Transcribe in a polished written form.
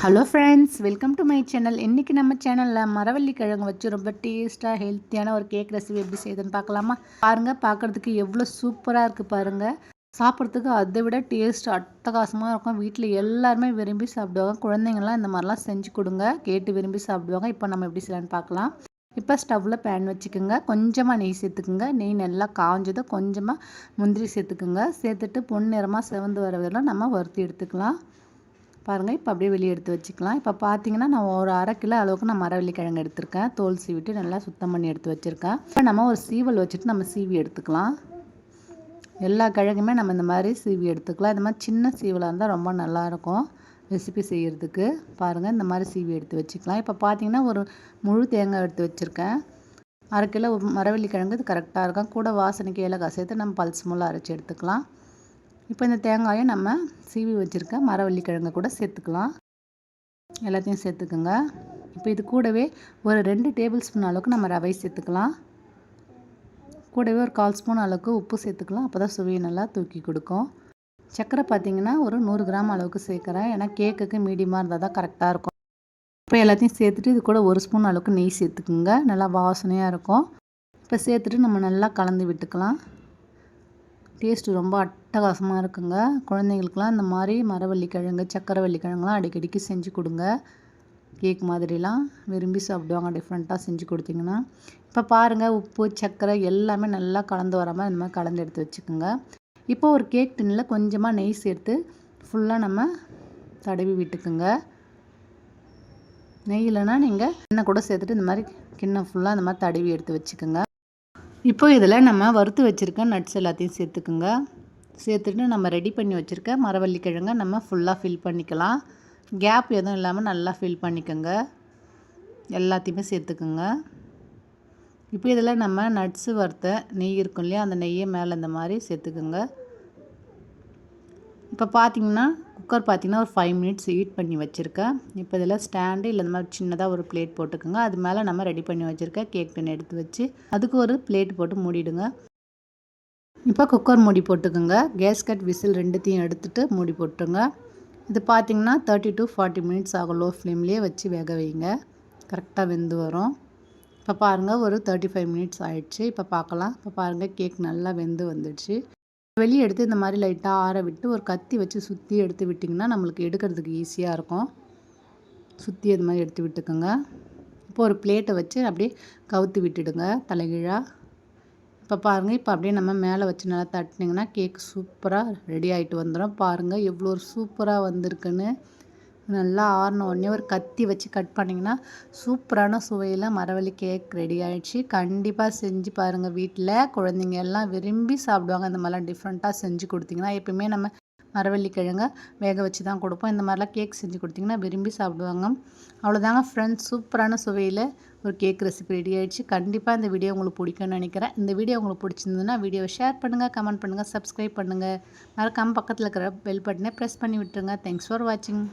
Hello friends, welcome to my channel. இன்றைக்கி நம்ம சேனலில் மரவள்ளி கிழங்கு வச்சு ரொம்ப டேஸ்ட்டாக ஹெல்த்தியான ஒரு கேக் ரெசிபி எப்படி செய்யுதுன்னு பார்க்கலாமா? பாருங்கள், பார்க்குறதுக்கு எவ்வளோ சூப்பராக இருக்குது பாருங்கள். சாப்பிட்றதுக்கு அதை விட டேஸ்ட் அட்டகாசமாக இருக்கும். வீட்டில் எல்லாருமே விரும்பி சாப்பிடுவாங்க. குழந்தைங்கள்லாம் இந்த மாதிரிலாம் செஞ்சு கொடுங்க, கேட்டு விரும்பி சாப்பிடுவாங்க. இப்போ நம்ம எப்படி செய்யலான்னு பார்க்கலாம். இப்போ ஸ்டவ்வில் பேன் வச்சுக்கோங்க, கொஞ்சமாக நெய் சேர்த்துக்குங்க. நெய் நல்லா காஞ்சதும் கொஞ்சமாக முந்திரி சேர்த்துக்குங்க. சேர்த்துட்டு பொன்னிறமாக செவந்து வர வரையிலும் நம்ம வறுத்து எடுத்துக்கலாம். பாருங்கள், இப்போ அப்படியே வெளியே எடுத்து வச்சுக்கலாம். இப்போ பார்த்தீங்கன்னா நான் ஒரு 1/2 கிலோ அளவுக்கு நான் மரவள்ளி கிழங்கு எடுத்திருக்கேன். தோல் சீவிட்டு நல்லா சுத்தம் பண்ணி எடுத்து வச்சுருக்கேன். இப்போ நம்ம ஒரு சீவல் வச்சுட்டு நம்ம சீவி எடுத்துக்கலாம். எல்லா கிழங்குமே நம்ம இந்த மாதிரி சீவி எடுத்துக்கலாம். இந்த மாதிரி சின்ன சீவலாக இருந்தால் ரொம்ப நல்லாயிருக்கும் ரெசிபி செய்கிறதுக்கு. பாருங்கள், இந்த மாதிரி சீவி எடுத்து வச்சுக்கலாம். இப்போ பார்த்தீங்கன்னா ஒரு முழு தேங்காய் எடுத்து வச்சுருக்கேன். 1/2 கிலோ மரவள்ளி கிழங்கு இது கரெக்டாக இருக்கும். கூட வாசனைக்கு ஏலக்காய் சேர்த்து நம்ம பல்ஸ் மூலம் அரைச்சி எடுத்துக்கலாம். இப்போ இந்த தேங்காயை நம்ம சீவி வச்சுருக்க மரவள்ளி கிழங்கு கூட சேர்த்துக்கலாம். எல்லாத்தையும் சேர்த்துக்குங்க. இப்போ இது கூடவே ஒரு 2 டேபிள் ஸ்பூன் அளவுக்கு நம்ம ரவை சேர்த்துக்கலாம். கூடவே ஒரு 1/4 ஸ்பூன் அளவுக்கு உப்பு சேர்த்துக்கலாம். அப்போ தான் சுவையை நல்லா தூக்கி கொடுக்கும். சர்க்கரை பார்த்திங்கன்னா ஒரு 100 கிராம் அளவுக்கு சேர்க்குறேன். ஏன்னா கேக்குக்கு மீடியமாக இருந்தால் தான் கரெக்டாக இருக்கும். இப்போ எல்லாத்தையும் சேர்த்துட்டு இது கூட 1 ஸ்பூன் அளவுக்கு நெய் சேர்த்துக்குங்க. நல்லா வாசனையாக இருக்கும். இப்போ சேர்த்துட்டு நம்ம நல்லா கலந்து விட்டுக்கலாம். டேஸ்ட்டு ரொம்ப அட்டகாசமாக இருக்குங்க. குழந்தைங்களுக்குலாம் இந்த மாதிரி மரவள்ளி கிழங்கு, சக்கரவள்ளி கிழங்குலாம் அடிக்கடிக்கு செஞ்சு கொடுங்க. கேக் மாதிரிலாம் விரும்பி சாப்பிடுவாங்க டிஃப்ரெண்ட்டாக செஞ்சு கொடுத்தீங்கன்னா. இப்போ பாருங்கள், உப்பு சர்க்கரை எல்லாமே நல்லா கலந்து வராமல் இந்த மாதிரி கலந்து எடுத்து வச்சுக்கோங்க. இப்போ ஒரு கேக் டின்னில் கொஞ்சமாக நெய் சேர்த்து ஃபுல்லாக நம்ம தடவி விட்டுக்குங்க. நெய் இல்லைன்னா நீங்கள் எண்ணெய் கூட சேர்த்துட்டு இந்த மாதிரி கிண்ணம் ஃபுல்லாக இந்த மாதிரி தடவி எடுத்து வச்சுக்கோங்க. இப்போ இதில் நம்ம வறுத்து வச்சுருக்க நட்ஸ் எல்லாத்தையும் சேர்த்துக்குங்க. சேர்த்துட்டு நம்ம ரெடி பண்ணி வச்சுருக்க மரவள்ளி கிழங்கை நம்ம ஃபுல்லாக ஃபில் பண்ணிக்கலாம். கேப் எதுவும் இல்லாமல் நல்லா ஃபில் பண்ணிக்கோங்க. எல்லாத்தையுமே சேர்த்துக்குங்க. இப்போ இதில் நம்ம நட்ஸு வறுத்த நெய் இருக்கும் இல்லையா, அந்த நெய்யை மேலே இந்த மாதிரி சேர்த்துக்குங்க. இப்போ பார்த்திங்கன்னா குக்கர் பார்த்திங்கன்னா ஒரு 5 மினிட்ஸ் ஹீட் பண்ணி வச்சுருக்கேன். இப்போ இதில் ஸ்டாண்டு இல்லை இந்த மாதிரி சின்னதாக ஒரு பிளேட் போட்டுக்கோங்க. அது மேலே நம்ம ரெடி பண்ணி வச்சுருக்கேன் கேக் டின் எடுத்து வச்சு அதுக்கு ஒரு பிளேட் போட்டு மூடிடுங்க. இப்போ குக்கர் மூடி போட்டுக்கோங்க. கேஸ்கட் விசில் 2த்தையும் எடுத்துகிட்டு மூடி போட்டுருங்க. இது பார்த்திங்கன்னா 30 to 40 மினிட்ஸ் ஆகும். லோ ஃப்ளேம்லேயே வச்சு வேக வைங்க. கரெக்டாக வெந்து வரும். இப்போ பாருங்கள், ஒரு 35 மினிட்ஸ் ஆகிடுச்சு. இப்போ பார்க்கலாம். இப்போ பாருங்கள், கேக் நல்லா வெந்து வந்துடுச்சு. வெளியே எடுத்து இந்த மாதிரி லைட்டாக ஆற விட்டு ஒரு கத்தி வச்சு சுற்றி எடுத்து விட்டிங்கன்னா நம்மளுக்கு எடுக்கிறதுக்கு ஈஸியாக இருக்கும். சுற்றி அது மாதிரி எடுத்து விட்டுக்கோங்க. இப்போ ஒரு பிளேட்டை வச்சு அப்படியே கவுத்து விட்டுடுங்க தலைகீழாக. இப்போ பாருங்கள், இப்போ அப்படியே நம்ம மேலே வச்சு நல்லா தட்டினீங்கன்னா கேக் சூப்பராக ரெடி ஆகிட்டு வந்துடும். பாருங்கள் எவ்வளோ சூப்பராக வந்திருக்குன்னு. நல்லா ஆறின உடனே ஒரு கத்தி வச்சு கட் பண்ணிங்கன்னா சூப்பரான சுவையில் மரவள்ளி கேக் ரெடி ஆகிடுச்சு. கண்டிப்பாக செஞ்சு பாருங்கள். வீட்டில் குழந்தைங்க எல்லாம் விரும்பி சாப்பிடுவாங்க. இந்த மாதிரிலாம் டிஃப்ரெண்ட்டாக செஞ்சு கொடுத்திங்கன்னா. எப்பவுமே நம்ம மரவள்ளி கிழங்க வேக வச்சு தான் கொடுப்போம். இந்த மாதிரிலாம் கேக் செஞ்சு கொடுத்திங்கன்னா விரும்பி சாப்பிடுவாங்க. அவ்வளோதாங்க ஃப்ரெண்ட்ஸ், சூப்பரான சுவையில் ஒரு கேக் ரெசிபி ரெடி ஆகிடுச்சு. கண்டிப்பாக இந்த வீடியோ உங்களுக்கு பிடிக்கும்னு நினைக்கிறேன். இந்த வீடியோ உங்களுக்கு பிடிச்சிருந்ததுன்னா வீடியோவை ஷேர் பண்ணுங்கள், கமெண்ட் பண்ணுங்கள், சப்ஸ்கிரைப் பண்ணுங்கள். மறக்காமல் பக்கத்தில் இருக்கிற பெல் பட்டனை ப்ரெஸ் பண்ணி விட்டுருங்க. தேங்க்ஸ் ஃபார் வாட்சிங்.